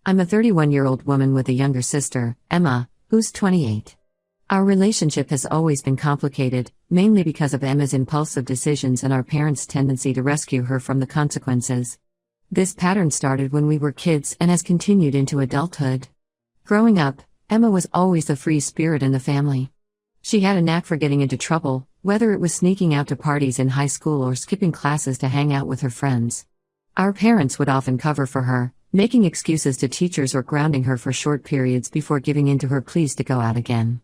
I'm a 31-year-old woman with a younger sister, Emma, who's 28. Our relationship has always been complicated, mainly because of Emma's impulsive decisions and our parents' tendency to rescue her from the consequences. This pattern started when we were kids and has continued into adulthood. Growing up, Emma was always the free spirit in the family. She had a knack for getting into trouble, whether it was sneaking out to parties in high school or skipping classes to hang out with her friends. Our parents would often cover for her, making excuses to teachers or grounding her for short periods before giving in to her pleas to go out again.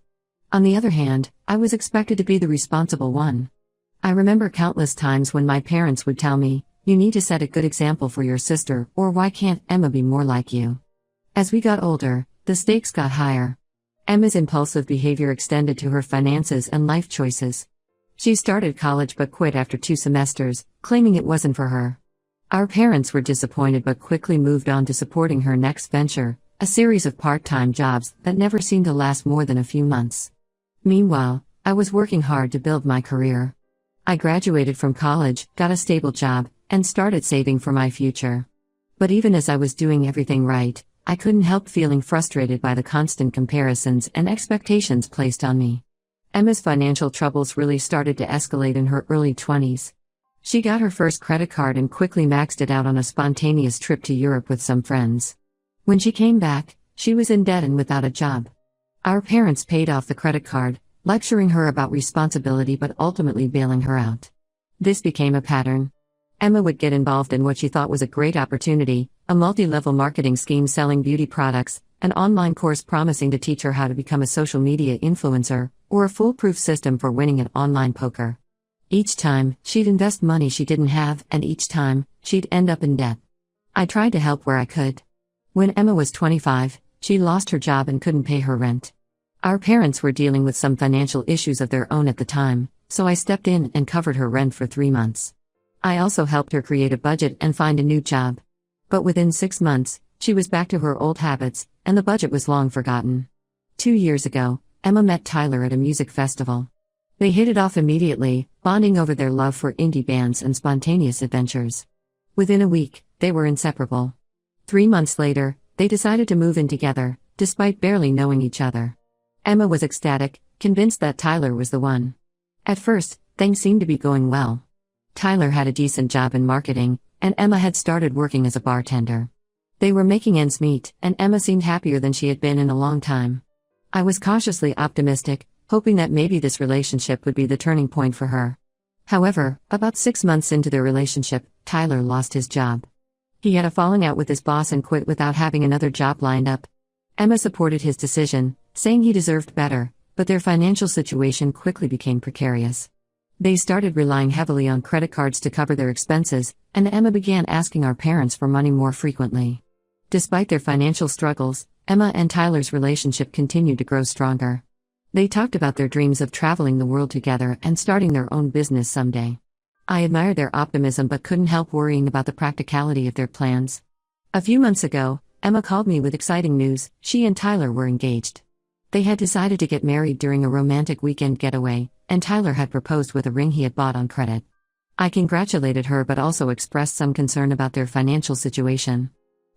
On the other hand, I was expected to be the responsible one. I remember countless times when my parents would tell me, "You need to set a good example for your sister," or "Why can't Emma be more like you?" As we got older, the stakes got higher. Emma's impulsive behavior extended to her finances and life choices. She started college but quit after 2 semesters, claiming it wasn't for her. Our parents were disappointed but quickly moved on to supporting her next venture, a series of part-time jobs that never seemed to last more than a few months. Meanwhile, I was working hard to build my career. I graduated from college, got a stable job, and started saving for my future. But even as I was doing everything right, I couldn't help feeling frustrated by the constant comparisons and expectations placed on me. Emma's financial troubles really started to escalate in her early 20s. She got her first credit card and quickly maxed it out on a spontaneous trip to Europe with some friends. When she came back, she was in debt and without a job. Our parents paid off the credit card, lecturing her about responsibility but ultimately bailing her out. This became a pattern. Emma would get involved in what she thought was a great opportunity, a multi-level marketing scheme selling beauty products, an online course promising to teach her how to become a social media influencer, or a foolproof system for winning at online poker. Each time, she'd invest money she didn't have, and each time, she'd end up in debt. I tried to help where I could. When Emma was 25, she lost her job and couldn't pay her rent. Our parents were dealing with some financial issues of their own at the time, so I stepped in and covered her rent for 3 months. I also helped her create a budget and find a new job. But within 6 months, she was back to her old habits, and the budget was long forgotten. 2 years ago, Emma met Tyler at a music festival. They hit it off immediately, bonding over their love for indie bands and spontaneous adventures. Within a week, they were inseparable. 3 months later, they decided to move in together, despite barely knowing each other. Emma was ecstatic, convinced that Tyler was the one. At first, things seemed to be going well. Tyler had a decent job in marketing, and Emma had started working as a bartender. They were making ends meet, and Emma seemed happier than she had been in a long time. I was cautiously optimistic, hoping that maybe this relationship would be the turning point for her. However, about 6 months into their relationship, Tyler lost his job. He had a falling out with his boss and quit without having another job lined up. Emma supported his decision, saying he deserved better, but their financial situation quickly became precarious. They started relying heavily on credit cards to cover their expenses, and Emma began asking our parents for money more frequently. Despite their financial struggles, Emma and Tyler's relationship continued to grow stronger. They talked about their dreams of traveling the world together and starting their own business someday. I admired their optimism but couldn't help worrying about the practicality of their plans. A few months ago, Emma called me with exciting news: she and Tyler were engaged. They had decided to get married during a romantic weekend getaway, and Tyler had proposed with a ring he had bought on credit. I congratulated her but also expressed some concern about their financial situation.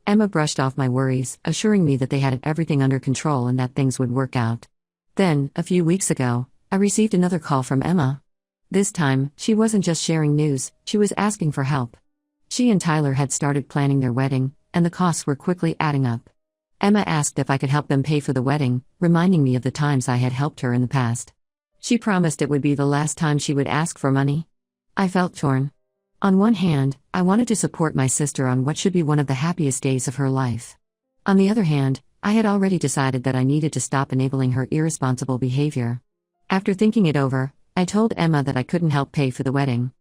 Emma brushed off my worries, assuring me that they had everything under control and that things would work out. Then, a few weeks ago, I received another call from Emma. This time, she wasn't just sharing news, she was asking for help. She and Tyler had started planning their wedding, and the costs were quickly adding up. Emma asked if I could help them pay for the wedding, reminding me of the times I had helped her in the past. She promised it would be the last time she would ask for money. I felt torn. On one hand, I wanted to support my sister on what should be one of the happiest days of her life. On the other hand, I had already decided that I needed to stop enabling her irresponsible behavior. After thinking it over, I told Emma that I couldn't help pay for the wedding.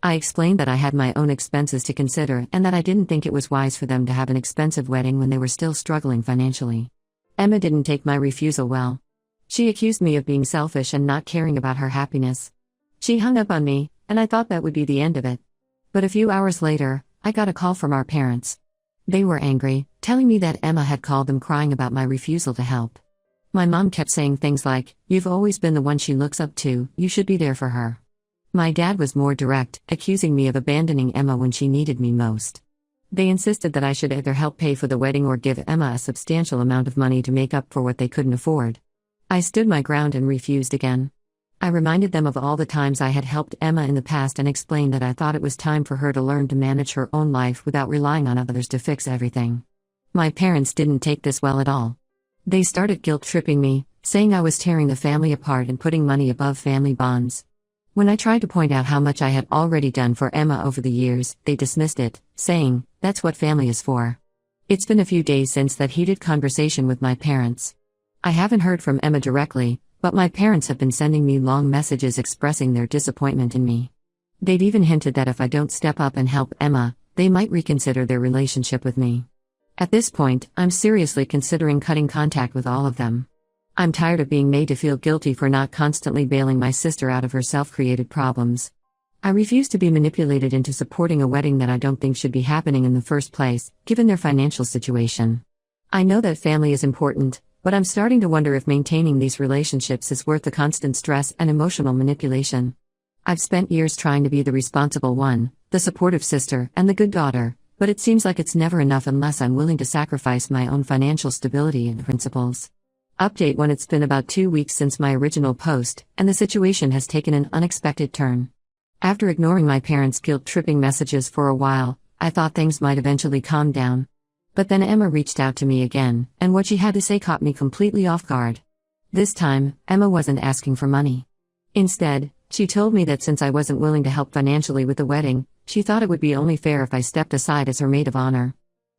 I explained that I had my own expenses to consider and that I didn't think it was wise for them to have an expensive wedding when they were still struggling financially. Emma didn't take my refusal well. She accused me of being selfish and not caring about her happiness. She hung up on me, and I thought that would be the end of it. But a few hours later, I got a call from our parents. They were angry, telling me that Emma had called them crying about my refusal to help. My mom kept saying things like, "You've always been the one she looks up to, you should be there for her." My dad was more direct, accusing me of abandoning Emma when she needed me most. They insisted that I should either help pay for the wedding or give Emma a substantial amount of money to make up for what they couldn't afford. I stood my ground and refused again. I reminded them of all the times I had helped Emma in the past and explained that I thought it was time for her to learn to manage her own life without relying on others to fix everything. My parents didn't take this well at all. They started guilt-tripping me, saying I was tearing the family apart and putting money above family bonds. When I tried to point out how much I had already done for Emma over the years, they dismissed it, saying, "That's what family is for." It's been a few days since that heated conversation with my parents. I haven't heard from Emma directly, but my parents have been sending me long messages expressing their disappointment in me. They've even hinted that if I don't step up and help Emma, they might reconsider their relationship with me. At this point, I'm seriously considering cutting contact with all of them. I'm tired of being made to feel guilty for not constantly bailing my sister out of her self-created problems. I refuse to be manipulated into supporting a wedding that I don't think should be happening in the first place, given their financial situation. I know that family is important, but I'm starting to wonder if maintaining these relationships is worth the constant stress and emotional manipulation. I've spent years trying to be the responsible one, the supportive sister, and the good daughter, but it seems like it's never enough unless I'm willing to sacrifice my own financial stability and principles. Update: when it's been about 2 weeks since my original post, and the situation has taken an unexpected turn. After ignoring my parents' guilt-tripping messages for a while, I thought things might eventually calm down. But then Emma reached out to me again, and what she had to say caught me completely off guard. This time, Emma wasn't asking for money. Instead, she told me that since I wasn't willing to help financially with the wedding, she thought it would be only fair if I stepped aside as her maid of honor.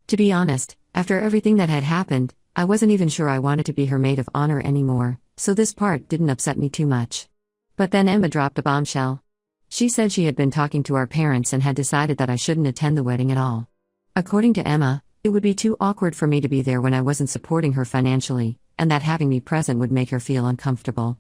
To be honest, after everything that had happened, I wasn't even sure I wanted to be her maid of honor anymore, so this part didn't upset me too much. But then Emma dropped a bombshell. She said she had been talking to our parents and had decided that I shouldn't attend the wedding at all. According to Emma, it would be too awkward for me to be there when I wasn't supporting her financially, and that having me present would make her feel uncomfortable.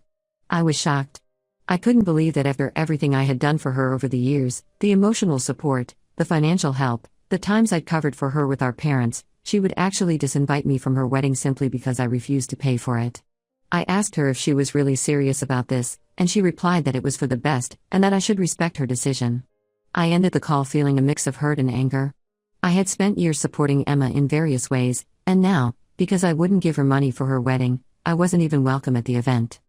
I was shocked. I couldn't believe that after everything I had done for her over the years, the emotional support, the financial help, the times I'd covered for her with our parents, she would actually disinvite me from her wedding simply because I refused to pay for it. I asked her if she was really serious about this, and she replied that it was for the best, and that I should respect her decision. I ended the call feeling a mix of hurt and anger. I had spent years supporting Emma in various ways, and now, because I wouldn't give her money for her wedding, I wasn't even welcome at the event.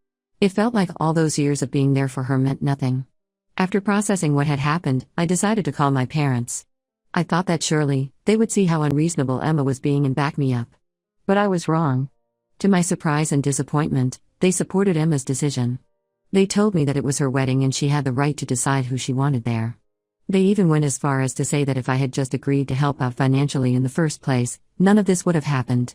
It felt like all those years of being there for her meant nothing. After processing what had happened, I decided to call my parents. I thought that surely, they would see how unreasonable Emma was being and back me up. But I was wrong. To my surprise and disappointment, they supported Emma's decision. They told me that it was her wedding and she had the right to decide who she wanted there. They even went as far as to say that if I had just agreed to help out financially in the first place, none of this would have happened.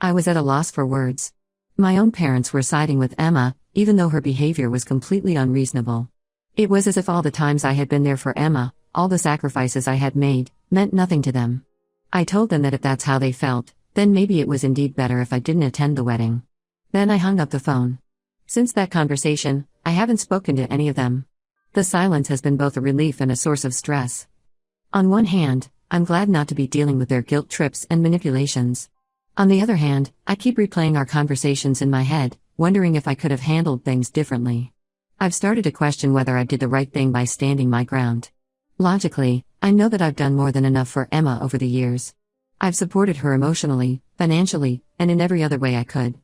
I was at a loss for words. My own parents were siding with Emma, even though her behavior was completely unreasonable. It was as if all the times I had been there for Emma, all the sacrifices I had made, meant nothing to them. I told them that if that's how they felt, then maybe it was indeed better if I didn't attend the wedding. Then I hung up the phone. Since that conversation, I haven't spoken to any of them. The silence has been both a relief and a source of stress. On one hand, I'm glad not to be dealing with their guilt trips and manipulations. On the other hand, I keep replaying our conversations in my head, wondering if I could have handled things differently. I've started to question whether I did the right thing by standing my ground. Logically, I know that I've done more than enough for Emma over the years. I've supported her emotionally, financially, and in every other way I could.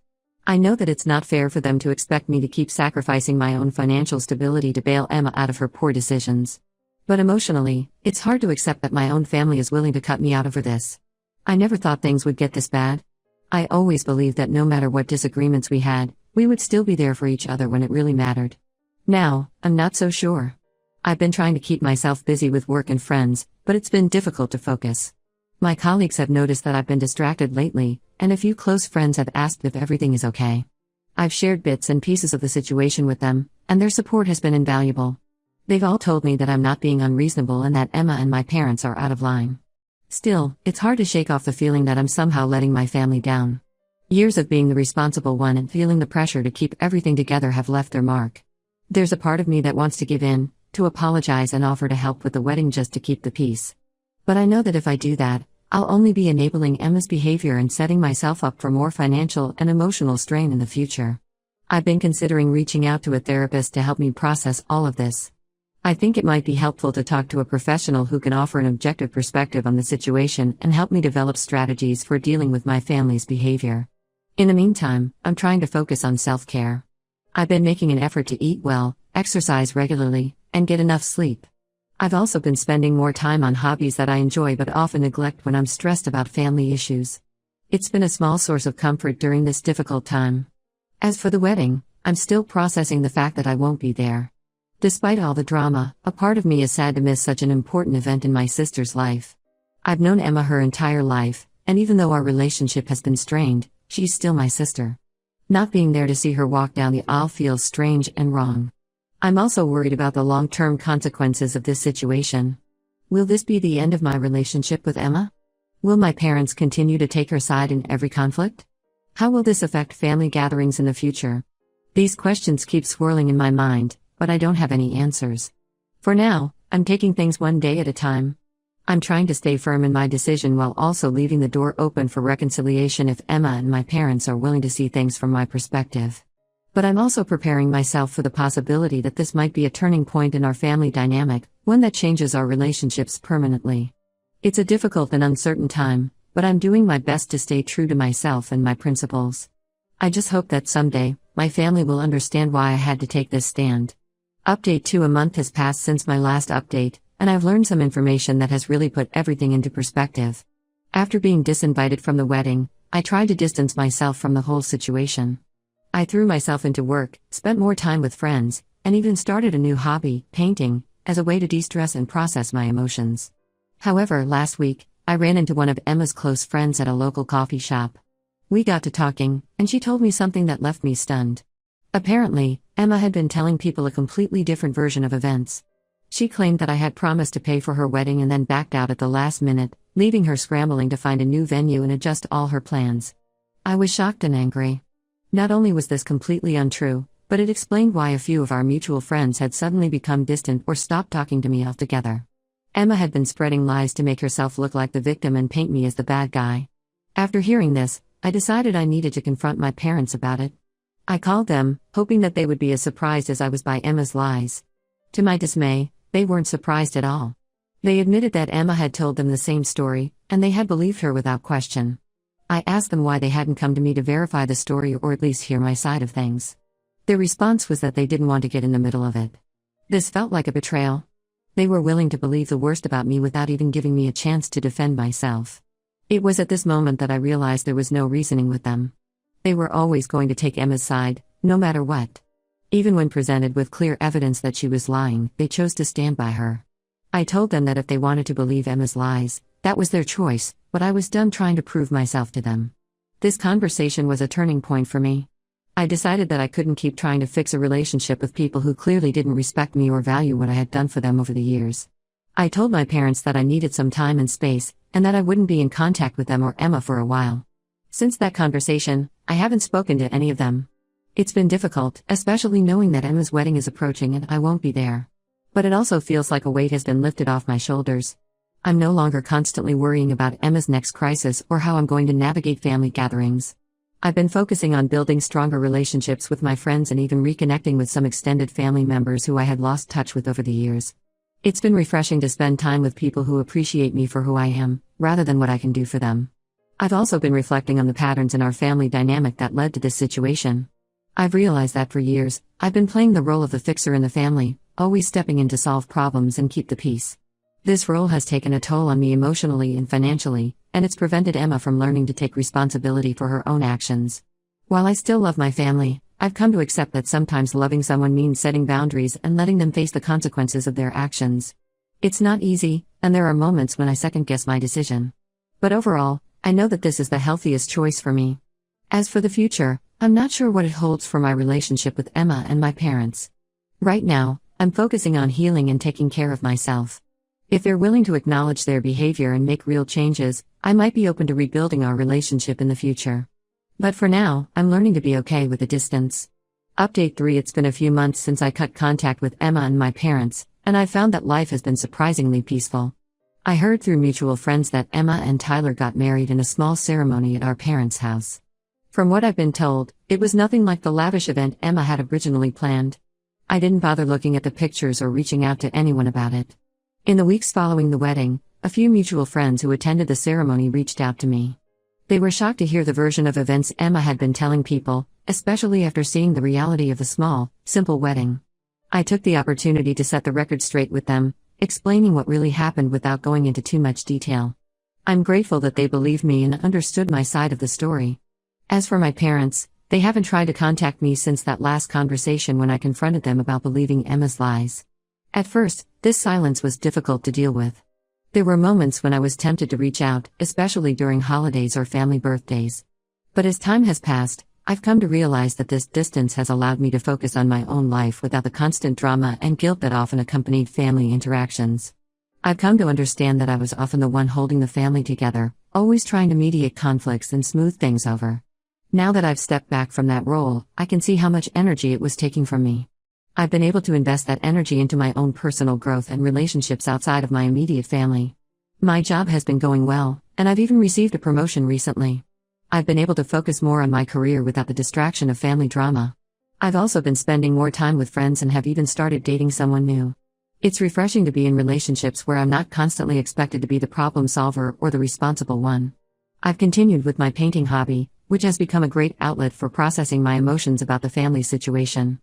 I know that it's not fair for them to expect me to keep sacrificing my own financial stability to bail Emma out of her poor decisions. But emotionally, it's hard to accept that my own family is willing to cut me out over this. I never thought things would get this bad. I always believed that no matter what disagreements we had, we would still be there for each other when it really mattered. Now, I'm not so sure. I've been trying to keep myself busy with work and friends, but it's been difficult to focus. My colleagues have noticed that I've been distracted lately, and a few close friends have asked if everything is okay. I've shared bits and pieces of the situation with them, and their support has been invaluable. They've all told me that I'm not being unreasonable and that Emma and my parents are out of line. Still, it's hard to shake off the feeling that I'm somehow letting my family down. Years of being the responsible one and feeling the pressure to keep everything together have left their mark. There's a part of me that wants to give in, to apologize and offer to help with the wedding just to keep the peace. But I know that if I do that, I'll only be enabling Emma's behavior and setting myself up for more financial and emotional strain in the future. I've been considering reaching out to a therapist to help me process all of this. I think it might be helpful to talk to a professional who can offer an objective perspective on the situation and help me develop strategies for dealing with my family's behavior. In the meantime, I'm trying to focus on self-care. I've been making an effort to eat well, exercise regularly, and get enough sleep. I've also been spending more time on hobbies that I enjoy but often neglect when I'm stressed about family issues. It's been a small source of comfort during this difficult time. As for the wedding, I'm still processing the fact that I won't be there. Despite all the drama, a part of me is sad to miss such an important event in my sister's life. I've known Emma her entire life, and even though our relationship has been strained, she's still my sister. Not being there to see her walk down the aisle feels strange and wrong. I'm also worried about the long-term consequences of this situation. Will this be the end of my relationship with Emma? Will my parents continue to take her side in every conflict? How will this affect family gatherings in the future? These questions keep swirling in my mind, but I don't have any answers. For now, I'm taking things one day at a time. I'm trying to stay firm in my decision while also leaving the door open for reconciliation if Emma and my parents are willing to see things from my perspective. But I'm also preparing myself for the possibility that this might be a turning point in our family dynamic, one that changes our relationships permanently. It's a difficult and uncertain time, but I'm doing my best to stay true to myself and my principles. I just hope that someday, my family will understand why I had to take this stand. Update 2: a month has passed since my last update, and I've learned some information that has really put everything into perspective. After being disinvited from the wedding, I tried to distance myself from the whole situation. I threw myself into work, spent more time with friends, and even started a new hobby, painting, as a way to de-stress and process my emotions. However, last week, I ran into one of Emma's close friends at a local coffee shop. We got to talking, and she told me something that left me stunned. Apparently, Emma had been telling people a completely different version of events. She claimed that I had promised to pay for her wedding and then backed out at the last minute, leaving her scrambling to find a new venue and adjust all her plans. I was shocked and angry. Not only was this completely untrue, but it explained why a few of our mutual friends had suddenly become distant or stopped talking to me altogether. Emma had been spreading lies to make herself look like the victim and paint me as the bad guy. After hearing this, I decided I needed to confront my parents about it. I called them, hoping that they would be as surprised as I was by Emma's lies. To my dismay, they weren't surprised at all. They admitted that Emma had told them the same story, and they had believed her without question. I asked them why they hadn't come to me to verify the story or at least hear my side of things. Their response was that they didn't want to get in the middle of it. This felt like a betrayal. They were willing to believe the worst about me without even giving me a chance to defend myself. It was at this moment that I realized there was no reasoning with them. They were always going to take Emma's side, no matter what. Even when presented with clear evidence that she was lying, they chose to stand by her. I told them that if they wanted to believe Emma's lies, that was their choice, but I was done trying to prove myself to them. This conversation was a turning point for me. I decided that I couldn't keep trying to fix a relationship with people who clearly didn't respect me or value what I had done for them over the years. I told my parents that I needed some time and space, and that I wouldn't be in contact with them or Emma for a while. Since that conversation, I haven't spoken to any of them. It's been difficult, especially knowing that Emma's wedding is approaching and I won't be there. But it also feels like a weight has been lifted off my shoulders. I'm no longer constantly worrying about Emma's next crisis or how I'm going to navigate family gatherings. I've been focusing on building stronger relationships with my friends and even reconnecting with some extended family members who I had lost touch with over the years. It's been refreshing to spend time with people who appreciate me for who I am, rather than what I can do for them. I've also been reflecting on the patterns in our family dynamic that led to this situation. I've realized that for years, I've been playing the role of the fixer in the family, always stepping in to solve problems and keep the peace. This role has taken a toll on me emotionally and financially, and it's prevented Emma from learning to take responsibility for her own actions. While I still love my family, I've come to accept that sometimes loving someone means setting boundaries and letting them face the consequences of their actions. It's not easy, and there are moments when I second-guess my decision. But overall, I know that this is the healthiest choice for me. As for the future, I'm not sure what it holds for my relationship with Emma and my parents. Right now, I'm focusing on healing and taking care of myself. If they're willing to acknowledge their behavior and make real changes, I might be open to rebuilding our relationship in the future. But for now, I'm learning to be okay with the distance. Update 3: It's been a few months since I cut contact with Emma and my parents, and I found that life has been surprisingly peaceful. I heard through mutual friends that Emma and Tyler got married in a small ceremony at our parents' house. From what I've been told, it was nothing like the lavish event Emma had originally planned. I didn't bother looking at the pictures or reaching out to anyone about it. In the weeks following the wedding, a few mutual friends who attended the ceremony reached out to me. They were shocked to hear the version of events Emma had been telling people, especially after seeing the reality of the small, simple wedding. I took the opportunity to set the record straight with them, explaining what really happened without going into too much detail. I'm grateful that they believed me and understood my side of the story. As for my parents, they haven't tried to contact me since that last conversation when I confronted them about believing Emma's lies. At first, this silence was difficult to deal with. There were moments when I was tempted to reach out, especially during holidays or family birthdays. But as time has passed, I've come to realize that this distance has allowed me to focus on my own life without the constant drama and guilt that often accompanied family interactions. I've come to understand that I was often the one holding the family together, always trying to mediate conflicts and smooth things over. Now that I've stepped back from that role, I can see how much energy it was taking from me. I've been able to invest that energy into my own personal growth and relationships outside of my immediate family. My job has been going well, and I've even received a promotion recently. I've been able to focus more on my career without the distraction of family drama. I've also been spending more time with friends and have even started dating someone new. It's refreshing to be in relationships where I'm not constantly expected to be the problem solver or the responsible one. I've continued with my painting hobby, which has become a great outlet for processing my emotions about the family situation.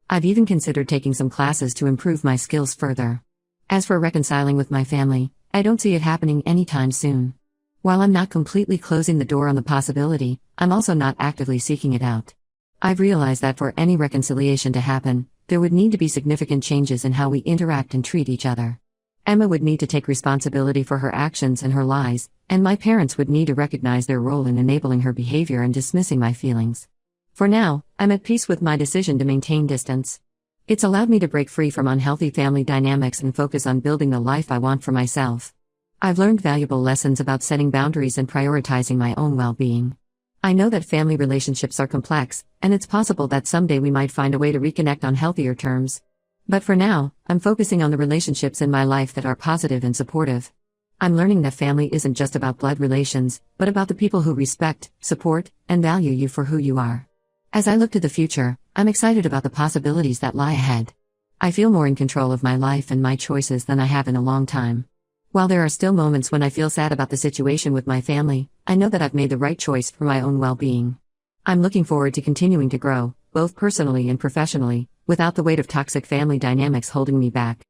I've even considered taking some classes to improve my skills further. As for reconciling with my family, I don't see it happening anytime soon. While I'm not completely closing the door on the possibility, I'm also not actively seeking it out. I've realized that for any reconciliation to happen, there would need to be significant changes in how we interact and treat each other. Emma would need to take responsibility for her actions and her lies, and my parents would need to recognize their role in enabling her behavior and dismissing my feelings. For now, I'm at peace with my decision to maintain distance. It's allowed me to break free from unhealthy family dynamics and focus on building the life I want for myself. I've learned valuable lessons about setting boundaries and prioritizing my own well-being. I know that family relationships are complex, and it's possible that someday we might find a way to reconnect on healthier terms. But for now, I'm focusing on the relationships in my life that are positive and supportive. I'm learning that family isn't just about blood relations, but about the people who respect, support, and value you for who you are. As I look to the future, I'm excited about the possibilities that lie ahead. I feel more in control of my life and my choices than I have in a long time. While there are still moments when I feel sad about the situation with my family, I know that I've made the right choice for my own well-being. I'm looking forward to continuing to grow, both personally and professionally, without the weight of toxic family dynamics holding me back.